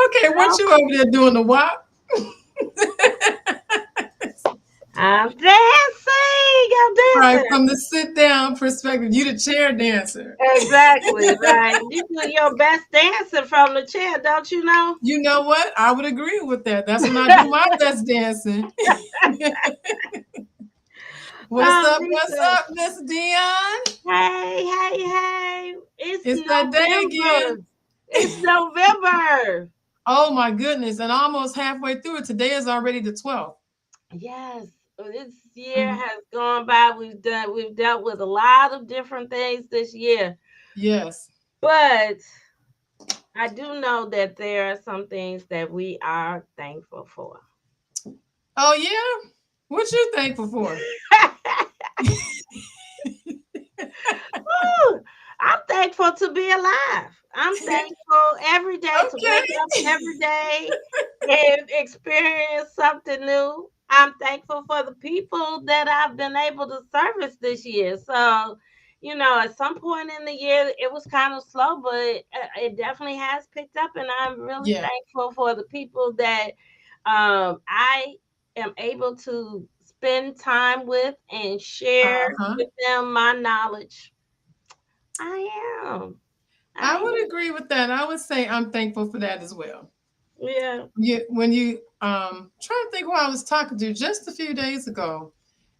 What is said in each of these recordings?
Okay, what you over there doing the WAP? I'm dancing. I'm Right, dancing. from the sit down perspective, you the chair dancer. Exactly, right. You do your best dancing from the chair, don't you know? You know what? I would agree with that. That's when I do my best dancing. What's Oh, up? What's Lisa. up, Miss Dion? Hey, hey, hey. It's It's that day again. November. It's November. Oh my goodness. And almost halfway through it. Today is already the 12th. Yes, this year Mhm. has gone by. We've dealt with a lot of different things this year. Yes. But I do know that there are some things that we are thankful for. Oh yeah? What you thankful for? Woo! I'm thankful to be alive. I'm thankful every day to Okay. wake up every day and experience something new. I'm thankful for the people that I've been able to service this year. So, at some point in the year, it was kind of slow, but it definitely has picked up. And I'm really Yeah. thankful for the people that I am able to spend time with and share Uh-huh. with them my knowledge. I am. I I would am. agree with that. I would say I'm thankful for that as well. Yeah. When you trying to think who I was talking to just a few days ago.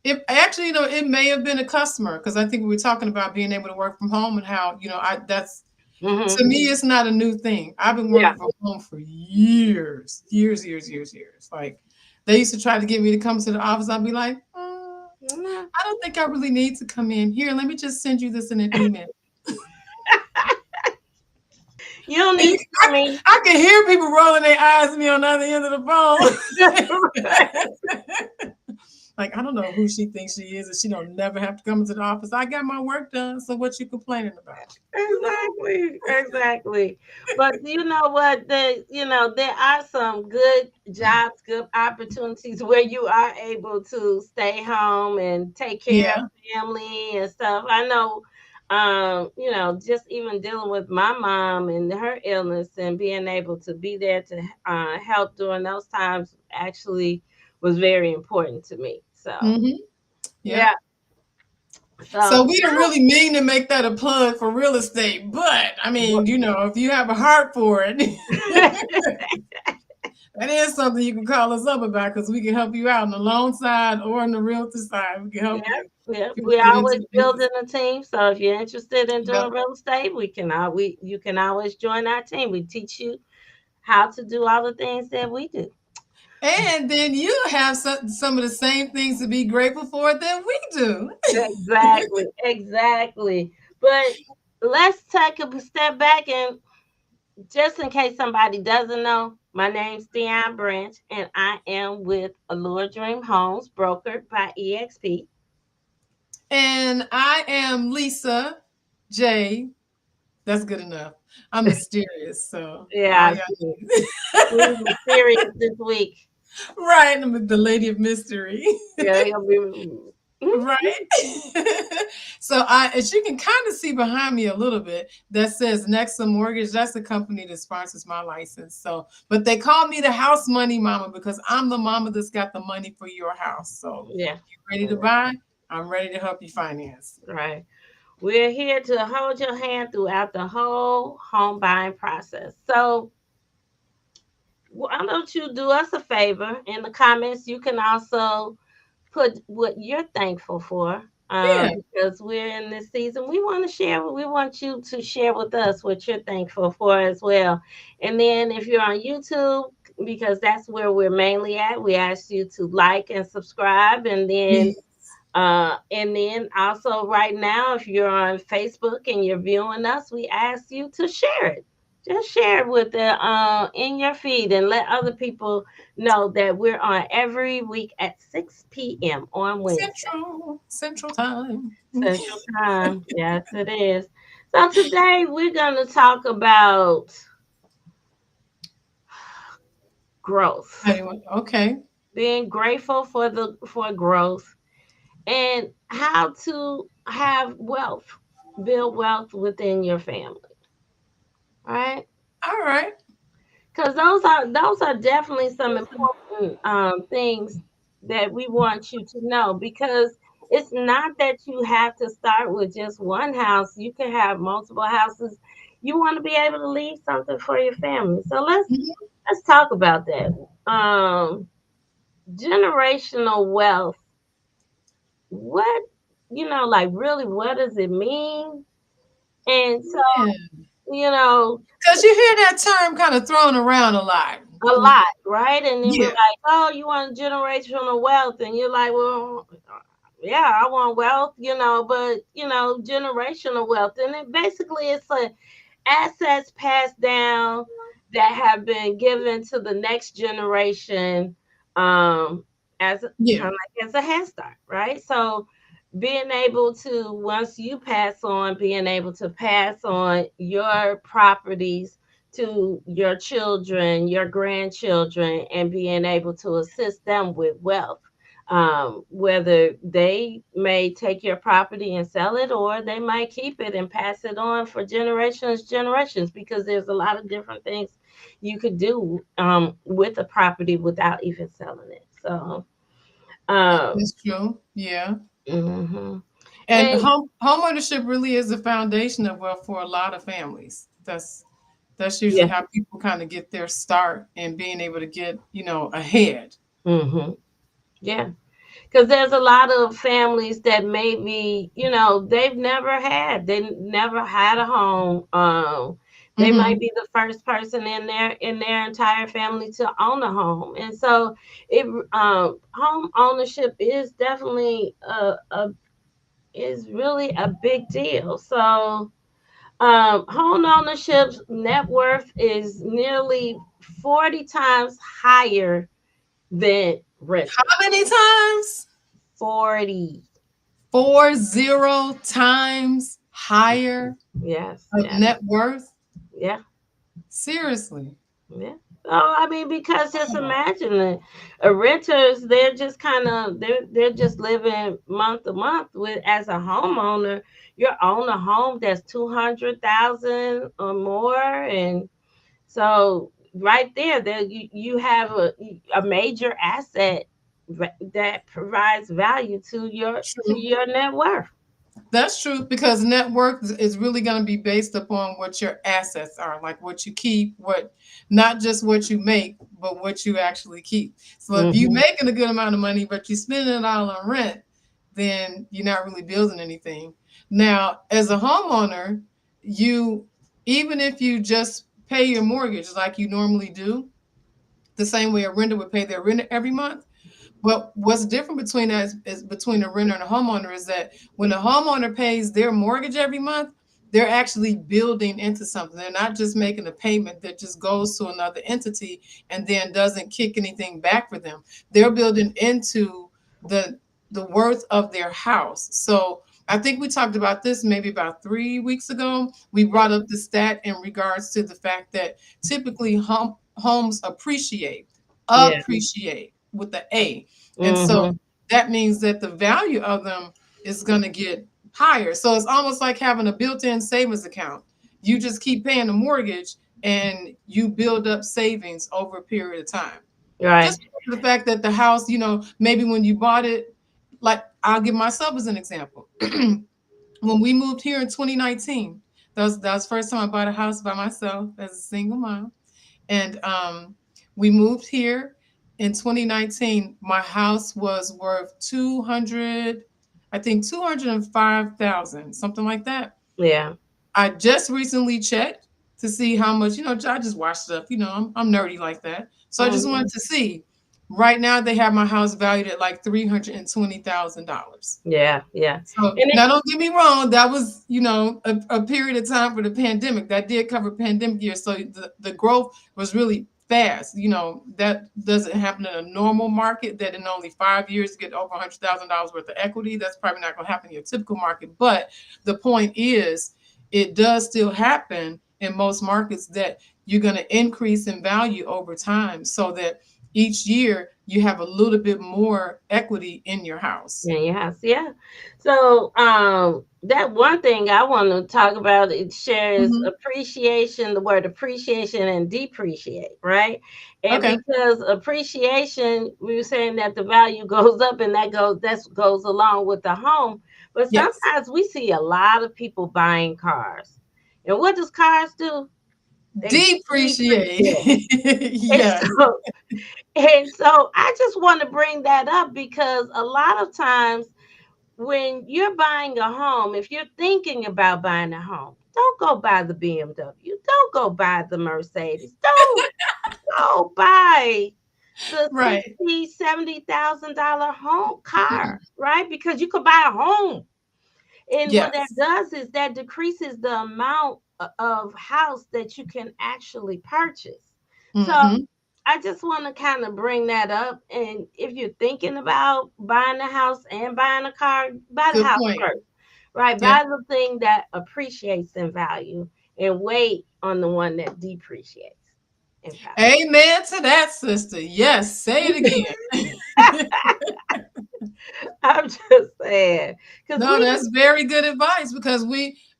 It actually, it may have been a customer because I think we were talking about being able to work from home and how, I that's to Hmm. me, it's not a new thing. I've been Yeah. working from home for years, years, years, years, years. Like they used to try to get me to come to the office. I'd be like, Mhm. I don't think I really need to come in. Here, let me just send you this in an email. You don't And need to I, come in. I can hear people rolling their eyes at me on the other end of the phone. Like, I don't know who she thinks she is, and she don't never have to come into the office. I got my work done, so what you complaining about? You know? Exactly, exactly. But you know what? There are some good jobs, good opportunities where you are able to stay home and take care of Yeah. family and stuff. I know, just even dealing with my mom and her illness and being able to be there to help during those times actually was very important to me. So, Mm-hmm. Yeah. yeah. So So, we didn't really mean to make that a plug for real estate, but I mean, if you have a heart for it, that is something you can call us up about because we can help you out on the loan side or on the realtor side. We can yeah, help you yeah. if you We're want to get into always the business. building a team. So if you're interested in Yep. doing real estate, you can always join our team. We teach you how to do all the things that we do. And then you have some of the same things to be grateful for that we do. Exactly, exactly. But let's take a step back and just in case somebody doesn't know, my name's Dione Branch, and I am with Allure Dream Homes, brokered by EXP. And I am Lisa J. That's good enough. I'm mysterious, so all Yeah, y'all we're serious this week. right. I'm the lady of mystery. Yeah, it'll be. Right. So as you can kind of see behind me a little bit, that says Nexa Mortgage. That's the company that sponsors my license. So, but they call me the house money mama because I'm the mama that's got the money for your house. So Yeah, you ready to buy? I'm ready to help you finance. right. We're here to hold your hand throughout the whole home buying process. So, why don't you do us a favor in the comments? You can also put what you're thankful for. Yeah. Because we're in this season, we want to share. We want you to share with us what you're thankful for as well. And then, if you're on YouTube, because that's where we're mainly at, we ask you to like and subscribe, and then also right now, if you're on Facebook and you're viewing us, we ask you to share it. Just share it with the in your feed and let other people know that we're on every week at 6 p.m. on Wednesday. Central time. Central Time. Yes, it is. So today we're going to talk about growth. Anyway, okay. Being grateful for the for growth and how to have wealth, build wealth within your family, right? All right. Because those are definitely some important things that we want you to know. Because it's not that you have to start with just one house. You can have multiple houses. You want to be able to leave something for your family. So Mhm. let's talk about that. Generational wealth. What, like, really, what does it mean? And so, Yeah. you know, Because you hear that term kind of thrown around a lot. a lot, right? And then we're Yeah. like, oh, you want generational wealth. And you're like, well, yeah, I want wealth, but, generational wealth. And it basically it's assets passed down that have been given to the next generation as Yeah. kind of like as a head start, right? So being able to once you pass on, being able to pass on your properties to your children, your grandchildren, and being able to assist them with wealth. Whether they may take your property and sell it, or they might keep it and pass it on for generations, because there's a lot of different things you could do with a property without even selling it. So, um, That's true. Yeah. mhm. And And home ownership really is the foundation of wealth for a lot of families. That's usually yeah, how people kind of get their start in being able to get, ahead. hmm yeah. Because there's a lot of families that maybe they never had a home. They might Hmm. be the first person in their entire family to own a home, and so it home ownership is definitely a is really a big deal. So home ownership's net worth is nearly 40 times higher than How renters. many times? 40. 40 times higher Yes, of yeah, net worth? yeah, Seriously. yeah. Oh, I mean, because just Wow. imagine it. Renters, they're just kind of they're just living month to month. With as a homeowner, you own a home that's 200,000 or more, and so right there you have a major asset that provides value to True. your net worth. That's true because net worth is really going to be based upon what your assets are, like what you keep, what not just what you make, but what you actually keep. So if you Hmm. making a good amount of money, but you're spending it all on rent, then you're not really building anything. Now, as a homeowner, you even if you just pay your mortgage like you normally do, the same way a renter would pay their rent every month, but what's different between that is between a renter and a homeowner is that when a homeowner pays their mortgage every month, they're actually building into something. They're not just making a payment that just goes to another entity and then doesn't kick anything back for them. They're building into the the worth of their house. So I think we talked about this maybe about 3 weeks ago. We brought up the stat in regards to the fact that typically homes Yeah. appreciate with the A. And so Hmm. that means that the value of them is going to get higher. So it's almost like having a built-in savings account. You just keep paying the mortgage and you build up savings over a period of time. Right. Just the fact that the house, maybe when you bought it, like I'll give myself as an example. When we moved here in 2019, that was the first time I bought a house by myself as a single mom. And we moved here in 2019. My house was worth 200, I think 205,000, something like that. Yeah. I just recently checked to see how much, I just watch stuff, I'm nerdy like that. So I just Hmm. wanted to see. Right now, they have my house valued at like $320,000. Yeah, yeah. So And it, now, don't get me wrong. That was, a period of time for the pandemic. That did cover pandemic years. So the growth was really fast. That doesn't happen in a normal market. That in only 5 years you get over $100,000 worth of equity. That's probably not going to happen in your typical market. But the point is, it does still happen in most markets that you're going to increase in value over time, so that each year you have a little bit more equity in your house. yeah, yes, yeah. So, that one thing I want to talk about, it shares Hmm. appreciation, the word appreciation and depreciate, right? And Okay. because appreciation, we were saying that the value goes up, and that goes along with the home. But Yes. sometimes we see a lot of people buying cars, and what does cars do? They Depreciate. depreciate. And Yes. so, and so I just want to bring that up because a lot of times when you're buying a home, if you're thinking about buying a home, don't go buy the BMW. Don't go buy the Mercedes. Don't go buy the Right. 70,000 home car, right? Because you could buy a home. And what that Yes. does is that decreases the amount of house that you can actually purchase. So Hmm. I just want to kind of bring that up. And if you're thinking about buying a house and buying a car, buy the Good house point. first, right? Yeah. Buy the thing that appreciates in value and wait on the one that depreciates in Amen to that, sister. Yes. Say it value. again. I'm just saying, because No, we, that's very good advice, because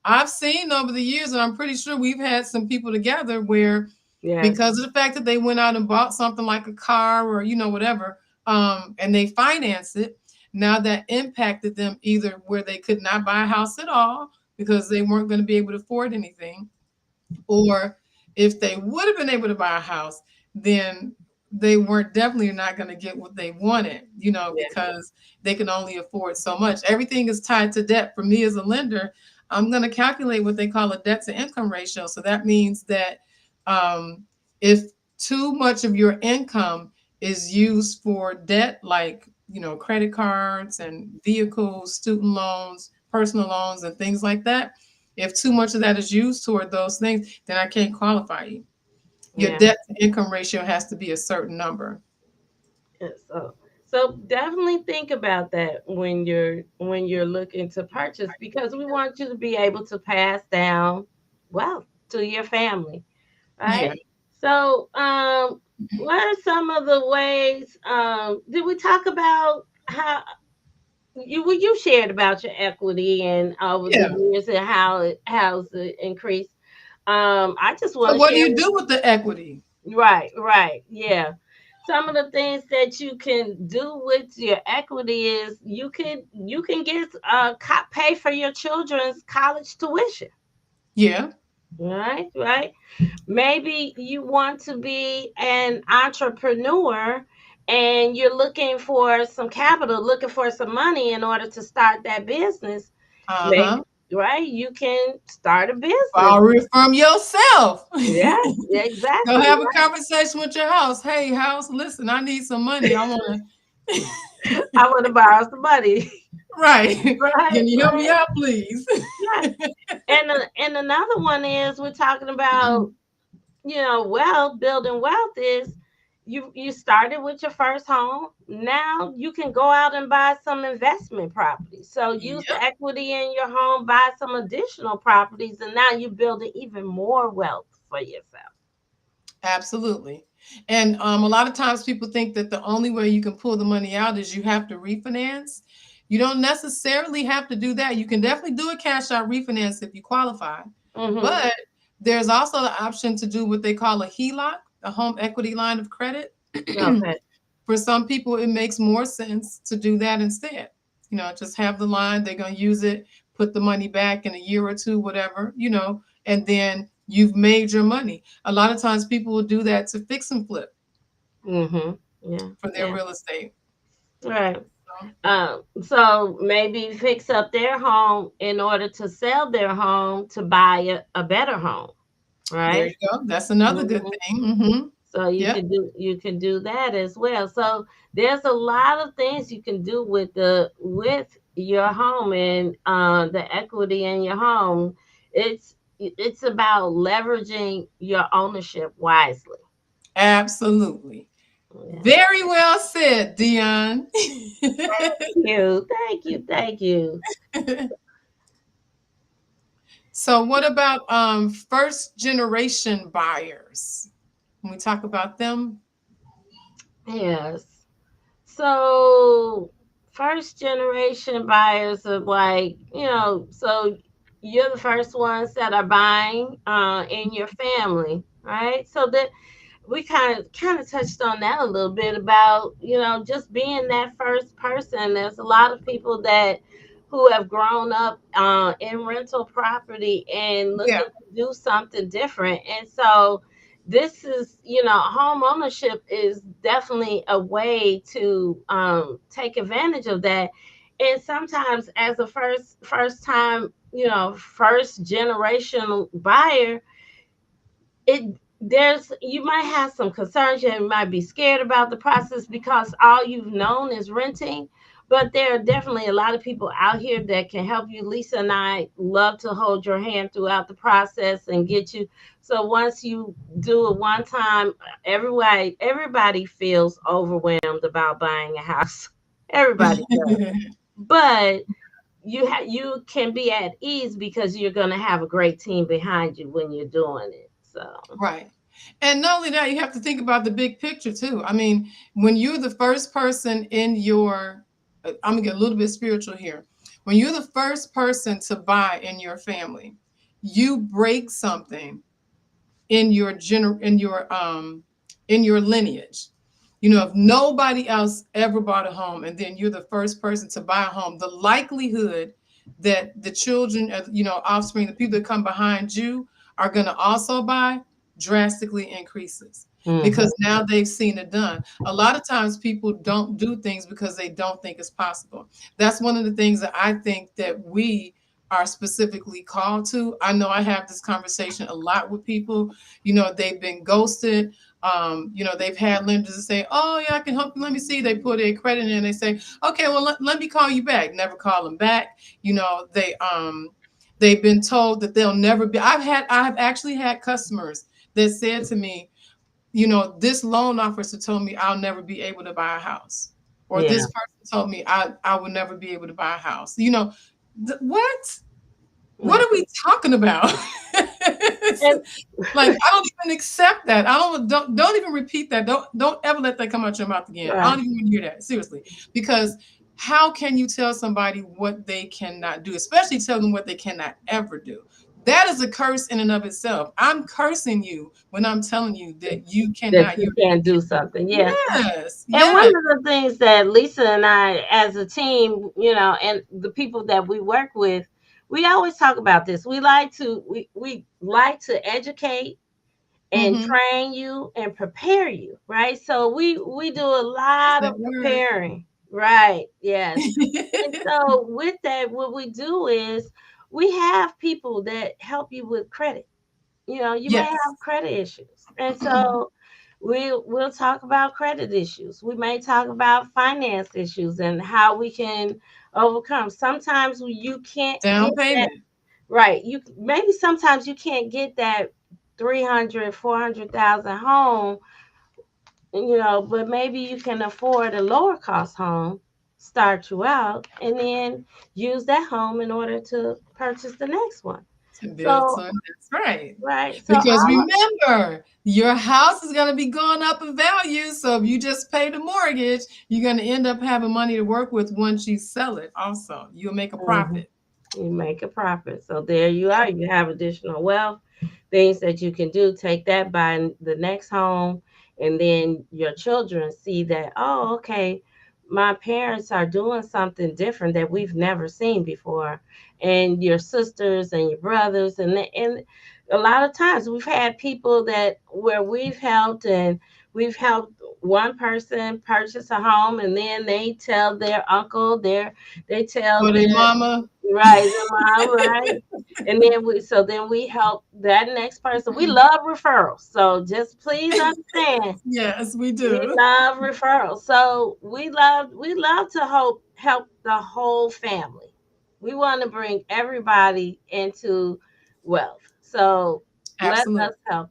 I've seen over the years, and I'm pretty sure we've had some people together where, yes, because of the fact that they went out and bought something like a car or whatever, and they financed it, now that impacted them, either where they could not buy a house at all because they weren't going to be able to afford anything, or if they would have been able to buy a house, then they weren't definitely not going to get what they wanted, yeah, because they can only afford so much. Everything is tied to debt. For me as a lender, I'm going to calculate what they call a debt to income ratio. So that means that, um, if too much of your income is used for debt, like, credit cards and vehicles, student loans, personal loans, and things like that, if too much of that is used toward those things, then I can't qualify you. Your yeah. debt to income ratio has to be a certain number. Yeah, so definitely think about that when you're looking to purchase, because we want you to be able to pass down wealth to your family, Yeah. right? So, what are some of the ways? Did we talk about how you shared about your equity and over the Yeah. years and how's it increased? I just So want to what do share. you do with the equity? Right, right. Yeah. Some of the things that you can do with your equity is you can get pay for your children's college tuition. Yeah. Right, right. Maybe you want to be an entrepreneur and you're looking for some capital, looking for some money in order to start that business. Maybe, Uh-huh. right? You can start a business. Borrow it from yourself. Yeah, yeah, Go exactly. have a conversation with your house. Hey, house, listen, I need some money. I want to. I want to borrow some money. Right. Right, Can you help me right. out, please? Yeah. And another one is we're talking about, wealth, building wealth is you started with your first home. Now you can go out and buy some investment properties. So use the Yep. equity in your home, buy some additional properties, and now you're building even more wealth for yourself. Absolutely. And a lot of times people think that the only way you can pull the money out is you have to refinance. You don't necessarily have to do that. You can definitely do a cash out refinance if you qualify. Mm-hmm. But there's also the option to do what they call a HELOC, a home equity line of credit. Okay. For some people, it makes more sense to do that instead. Just have the line, they're going to use it, put the money back in a year or two, whatever, and then you've made your money. A lot of times people will do that to fix and flip Mm-hmm. Yeah. for their Yeah. real estate. Right. So So maybe fix up their home in order to sell their home to buy a better home, there right? you go. That's another good Mhm. thing. Hmm. So Yep. you can do that as well. So there's a lot of things you can do with your home and the equity in your home. It's about leveraging your ownership wisely. Absolutely. Yeah. Very well said, Dion. Thank you. So what about first generation buyers? When we talk about them, Yes. So first generation buyers are like, so you're the first ones that are buying in your family, right? So that we kind of touched on that a little bit about just being that first person. There's a lot of people that who have grown up in rental property and yeah, looking to do something different, and so this is home ownership is definitely a way to take advantage of that. And sometimes as a first time first generation buyer, it there's you might have some concerns. You might be scared about the process because all you've known is renting. But there are definitely a lot of people out here that can help you. Lisa and I love to hold your hand throughout the process and get you. So once you do it one time, everybody feels overwhelmed about buying a house. Everybody does. But you can be at ease because you're going to have a great team behind you when you're doing it. So right. And not only that, you have to think about the big picture too. I mean, when you're the first person in your, I'm gonna get a little bit spiritual here. When you're the first person to buy in your family, you break something in your lineage. You know, if nobody else ever bought a home and then you're the first person to buy a home, the likelihood that the children, offspring, the people that come behind you are going to also buy drastically increases mhm. because now they've seen it done. A lot of times people don't do things because they don't think it's possible. That's one of the things that I think that we are specifically called to. I know I have this conversation a lot with people. They've been ghosted. They've had lenders that say, "Oh yeah, I can help you. Let me see." They put their credit in. They say, "Okay, well let me call you back." Never call them back. They've been told that they'll never be. I have actually had customers that said to me, this loan officer told me I'll never be able to buy a house, or Yeah. this person told me I will never be able to buy a house. What? What Yeah. are we talking about? And Like I don't even accept that. I don't even repeat that. Don't ever let that come out your mouth again. I right. don't even want to hear that. Seriously. Because how can you tell somebody what they cannot do, especially tell them what they cannot ever do? That is a curse in and of itself. I'm cursing you when I'm telling you that you That cannot, you can do something. Yeah. yes, And one yes. of the things that Lisa and I, as a team, and the people that we work with, we always talk about this. We like to educate and Mm-hmm. train you and prepare you, right? So we do a That's lot of that word. preparing, right? Yes. And so with that, what we do is we have people that help you with credit. You may Yes. have credit issues. And so we'll talk about credit issues. We may talk about finance issues and how we can overcome. Sometimes you can't get Down that payment. right. Sometimes you can't get that 300, 400,000 home, but maybe you can afford a lower cost home, start you out, and then use that home in order to purchase the next one. To build So, son. That's right. right. So Because all remember, your house is going to be going up in value. So if you just pay the mortgage, you're going to end up having money to work with once you sell it. Also, you'll make a mhm. profit. You make a profit. So there you are. You have additional wealth, things that you can do. Take that, buy the next home, and then your children see that, oh, okay, my parents are doing something different that we've never seen before. And your sisters and your brothers, and a lot of times we've had people that where we've helped and we've helped one person purchase a home, and then they tell their uncle, they tell Or their their mama. right, their mom, right, and then we help that next person. We love referrals, so just please understand Yes, we we do. love referrals. So we love to help the whole family. We want to bring everybody into wealth. So let Absolutely. us help.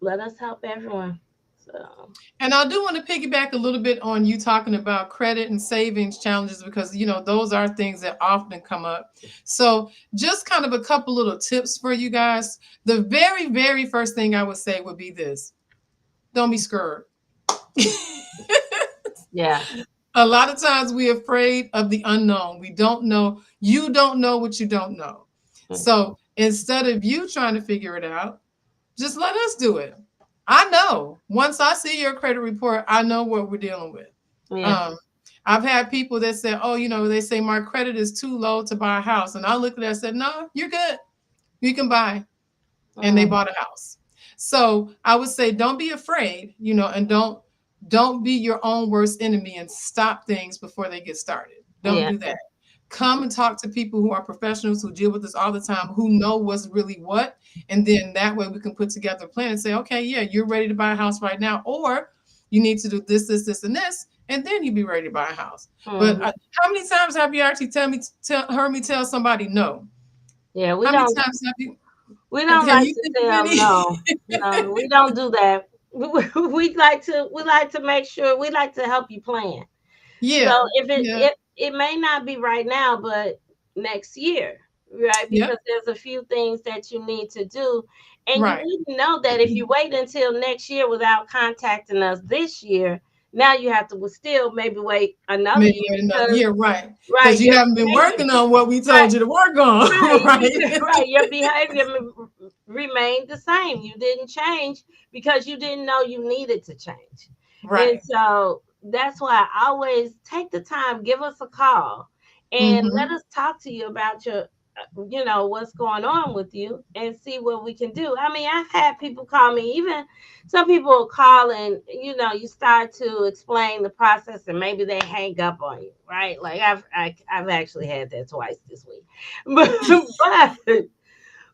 Let us help everyone. So And I do want to piggyback a little bit on you talking about credit and savings challenges because those are things that often come up. So just kind of a couple little tips for you guys. The very, very first thing I would say would be this: don't be scared. yeah. A lot of times we're afraid of the unknown. We don't know. You don't know what you don't know. Mhm. So instead of you trying to figure it out, just let us do it. I know. Once I see your credit report, I know what we're dealing with. Yeah. Um, I've had people that say, "Oh, they say my credit is too low to buy a house," and I looked at it and said, "No, you're good. You can buy." And they Mm, bought a house. So I would say, don't be afraid, and don't be your own worst enemy and stop things before they get started. Don't yeah. do that. Come and talk to people who are professionals who deal with this all the time, who know what's really what. And then that way we can put together a plan and say, okay, yeah, you're ready to buy a house right now, or you need to do this, this, this, and this, and then you be ready to buy a house. But Hmm. how many times have you actually heard me tell somebody no? Yeah. We How many don't. times have you? We don't Can like you to think of tell any? no. No, we don't do that. We like to make sure we like to help you plan. So Yeah, if it yeah, it it may not be right now, but next year, right? yep, Because there's a few things that you need to do, and you right. need to know that if you wait until next year without contacting us this year, now you have to still maybe wait another Maybe year wait another because year, right? right Because you your haven't been behavior working on what we right told you to work on, right right? right your behavior remained the same. You didn't change because you didn't know you needed to change. And Right. so that's why I always take the time, give us a call and let Mm-hmm. us talk to you about your what's going on with you and see what we can do. I mean, I've had people call me, even some people will call and you start to explain the process and maybe they hang up on you, right? Like I've actually had that twice this week. but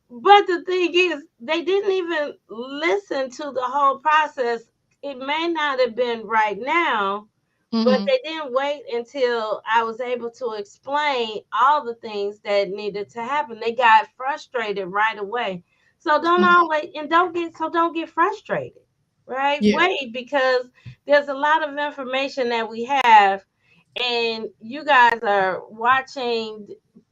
but the thing is, they didn't even listen to the whole process. It may not have been right now, but Mm-hmm. they didn't wait until I was able to explain all the things that needed to happen. They got frustrated right away. So Mm-hmm. don't get frustrated. Right? Yeah. Wait, because there's a lot of information that we have and you guys are watching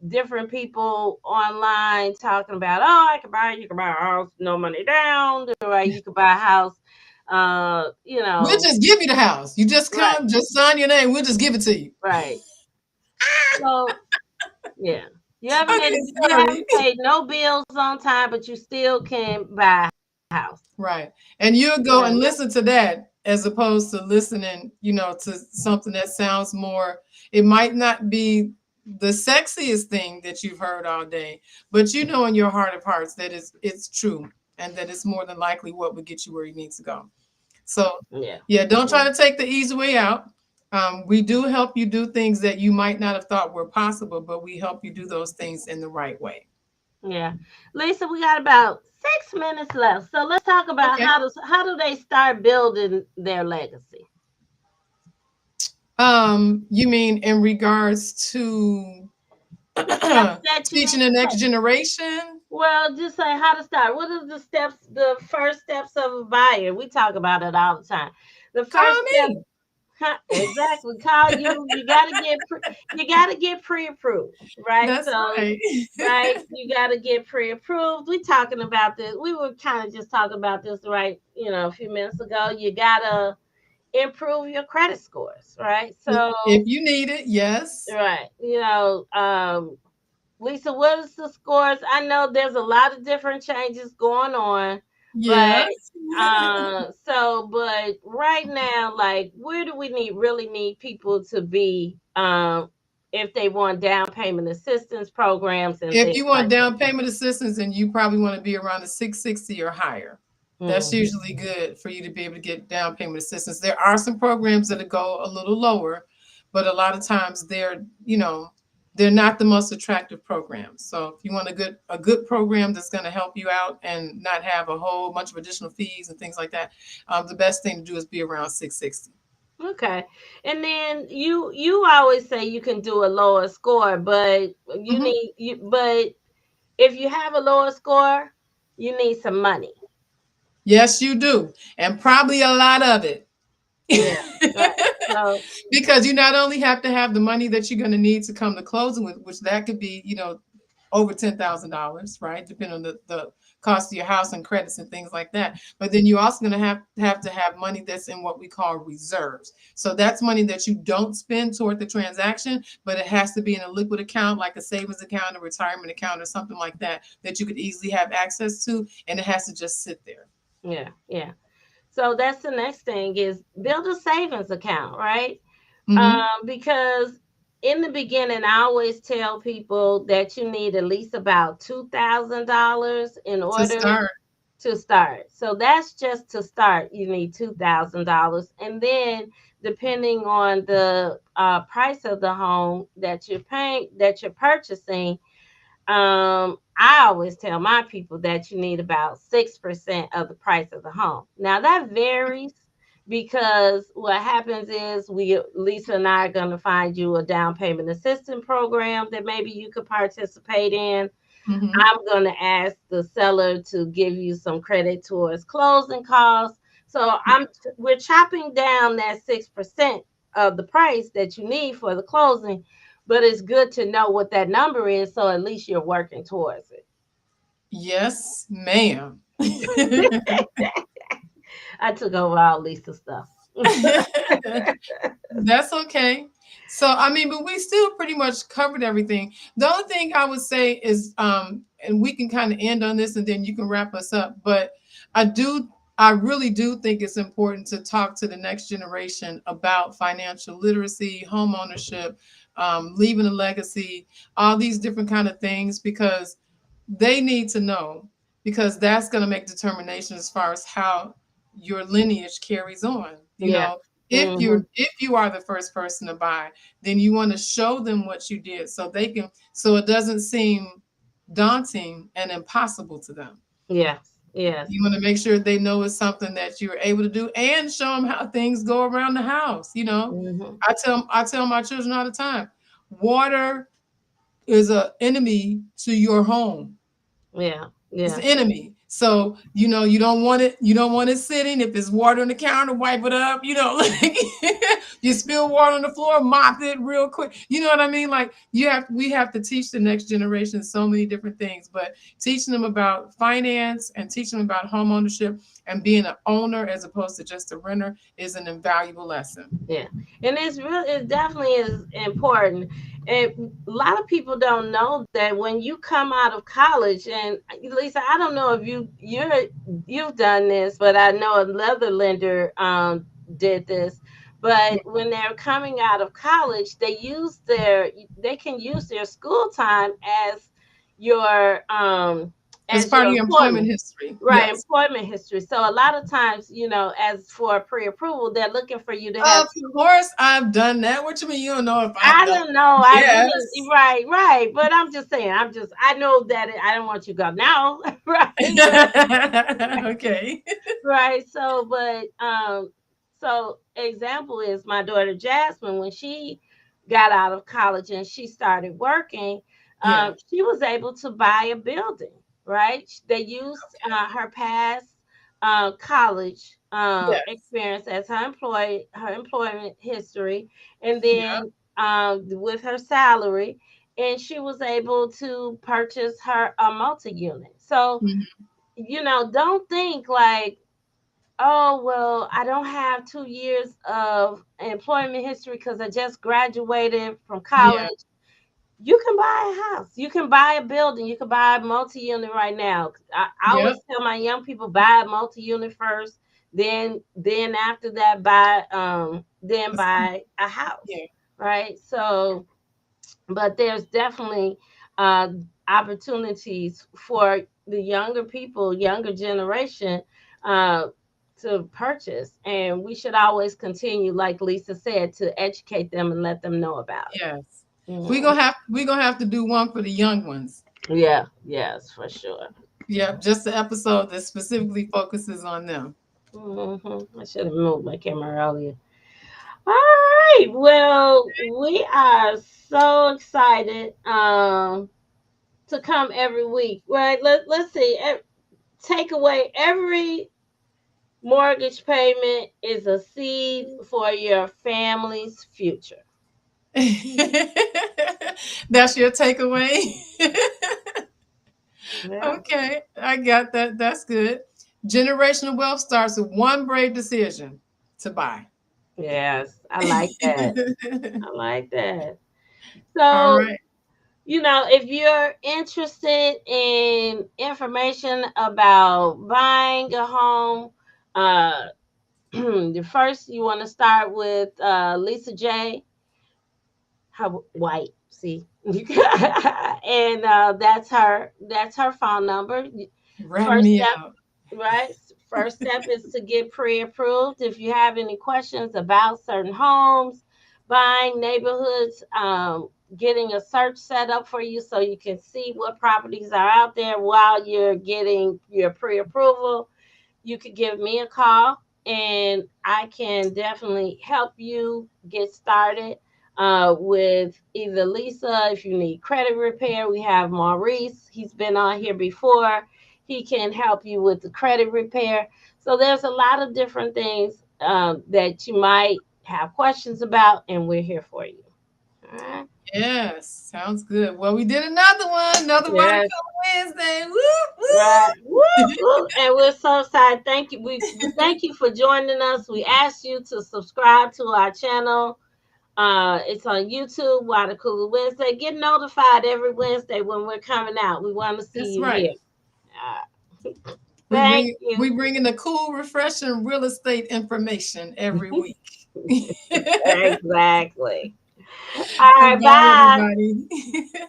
different people online talking about, oh, you can buy a house, no money down, right? You can buy a house, We'll just give you the house. You just right, come, just sign your name. We'll just give it to you. right. So yeah, Okay, you sorry. haven't paid no bills on time, but you still can buy a house. Right. And you'll go Yeah, and listen to that as opposed to listening, to something that sounds more, it might not be the sexiest thing that you've heard all day, but you know in your heart of hearts that it's true and that it's more than likely what would get you where you need to go. So yeah, yeah, don't yeah. try to take the easy way out. We do help you do things that you might not have thought were possible, but we help you do those things in the right way. Yeah. Lisa, we got about 6 minutes left. So let's talk about Okay. how do they start building their legacy? You mean in regards to The steps that you teaching need the to next take. generation? Well, just say how to start. What are the steps, the first steps of a buyer? We talk about it all the time. The Call first step, me. exactly. Call you. You gotta get pre-approved, right? That's So, right. right, you gotta get pre-approved. We talking about this. We were kind of just talking about this, right? A few minutes ago. You gotta improve your credit scores, right? So, If you need it, yes. right, Lisa, what is the scores? I know there's a lot of different changes going on, but Yes. but right now, like, where do we really need people to be if they want down payment assistance programs and If things you like want that? down payment assistance, and you probably want to be around the 660 or higher. That's Mm. usually good for you to be able to get down payment assistance. There are some programs that go a little lower, but a lot of times they're not the most attractive programs. So if you want a good program that's going to help you out and not have a whole bunch of additional fees and things like that, the best thing to do is be around 660. Okay. And then you always say you can do a lower score, but Hmm. but if you have a lower score, you need some money. Yes, you do, and probably a lot of it. Yeah. Right. So Because you not only have to have the money that you're going to need to come to closing with, which that could be, over $10,000, right? Depending on the cost of your house and credits and things like that. But then you're also going to have money that's in what we call reserves. So that's money that you don't spend toward the transaction, but it has to be in a liquid account, like a savings account, a retirement account, or something like that, that you could easily have access to, and it has to just sit there. yeah, yeah. So that's the next thing is build a savings account, right? Hmm. Because in the beginning, I always tell people that you need at least about $2,000 in To order start. to start. So that's just to start. You need $2,000, and then depending on the price of the home that you're purchasing, I always tell my people that you need about 6% of the price of the home. Now that varies because what happens is Lisa and I are going to find you a down payment assistance program that maybe you could participate in. Hmm. I'm going to ask the seller to give you some credit towards closing costs. So we're chopping down that 6% of the price that you need for the closing, but it's good to know what that number is so at least you're working towards it. Yes, ma'am. I took over all Lisa's stuff. That's okay. So I mean, but we still pretty much covered everything. The only thing I would say is, and we can kind of end on this, and then you can wrap us up. But I really do think it's important to talk to the next generation about financial literacy, home ownership, leaving a legacy, all these different kind of things, because they need to know, because that's going to make determination as far as how your lineage carries on. Yeah. Hmm. If you are the first person to buy, then you want to show them what you did, so it doesn't seem daunting and impossible to them. Yes. Yes. You want to make sure they know it's something that you're able to do, and show them how things go around the house. Hmm. I tell my children all the time, water is an enemy to your home. Yeah. It's Yeah. the enemy. So, you don't want it sitting. If it's water on the counter, wipe it up. Like, you spill water on the floor, mop it real quick. You know what I mean? Like, we have to teach the next generation so many different things, but teaching them about finance and teaching them about home ownership and being an owner as opposed to just a renter is an invaluable lesson. Yeah, and it definitely is important. And a lot of people don't know that when you come out of college, and Lisa, I don't know if you've done this, but I know another lender did this. But when they're coming out of college, they can use their school time as your um As as part your of your employment employment. history. Right, Yes. employment history. So a lot of times, as for pre-approval, they're looking for you to have. Of course, I've done that. What you mean you don't know if I've I done don't know. it? I didn't. Yes. Right, right. But I'm just saying. I know that I don't want you to go now. Right, Okay. right. So example is my daughter Jasmine when she got out of college and she started working. Yeah. She was able to buy a building. Right. They used her past college Yes. experience as her employment history, and Yeah. then with her salary, and she was able to purchase her a multi-unit. So Mhm. don't think like, oh, well, I don't have 2 years of employment history because I just graduated from Yeah. college. You can buy a house, you can buy a building, you can buy a multi-unit right now. I Yep. always tell my young people buy a multi-unit first, then after that buy a house, Yeah. right? So but there's definitely opportunities for the younger people, younger generation, uh, to purchase. And we should always continue, like Lisa said, to educate them and let them know about it. Yes. Mhm. We're gonna have to do one for the young ones. Yeah, yes, for sure. Yep, just the episode that specifically focuses on them. I should have moved my camera earlier. All right. Well, we are so excited to come every week. Right? Let's see. Take away every mortgage payment is a seed for your family's future. That's your takeaway. Yeah. Okay, I got that. That's good. Generational wealth starts with one brave decision to buy. Yes, I like that. I like that. All So, right. if you're interested in information about buying a home, uh, the first you want to start with Lisa J. White. See, and that's her phone number. Rat First me step, out. right? First step is to get pre-approved. If you have any questions about certain homes, buying neighborhoods, getting a search set up for you so you can see what properties are out there while you're getting your pre-approval, you could give me a call and I can definitely help you get started with either Lisa. If you need credit repair, we have Maurice. He's been on here before. He can help you with the credit repair. So there's a lot of different things that you might have questions about, and we're here for you. All right. Yes, sounds good. Well, we did another watercolor Yes. Wednesday. Right. Woo, Woo, woo. woo. And we're so excited. Thank you. We thank you for joining us. We ask you to subscribe to our channel. It's on YouTube, Water Cooler Wednesday. Get notified every Wednesday when we're coming out. We want to see That's you right. here. Thank you. We bring in the cool, refreshing real estate information every week. Exactly. All right. Bye, Bye. everybody.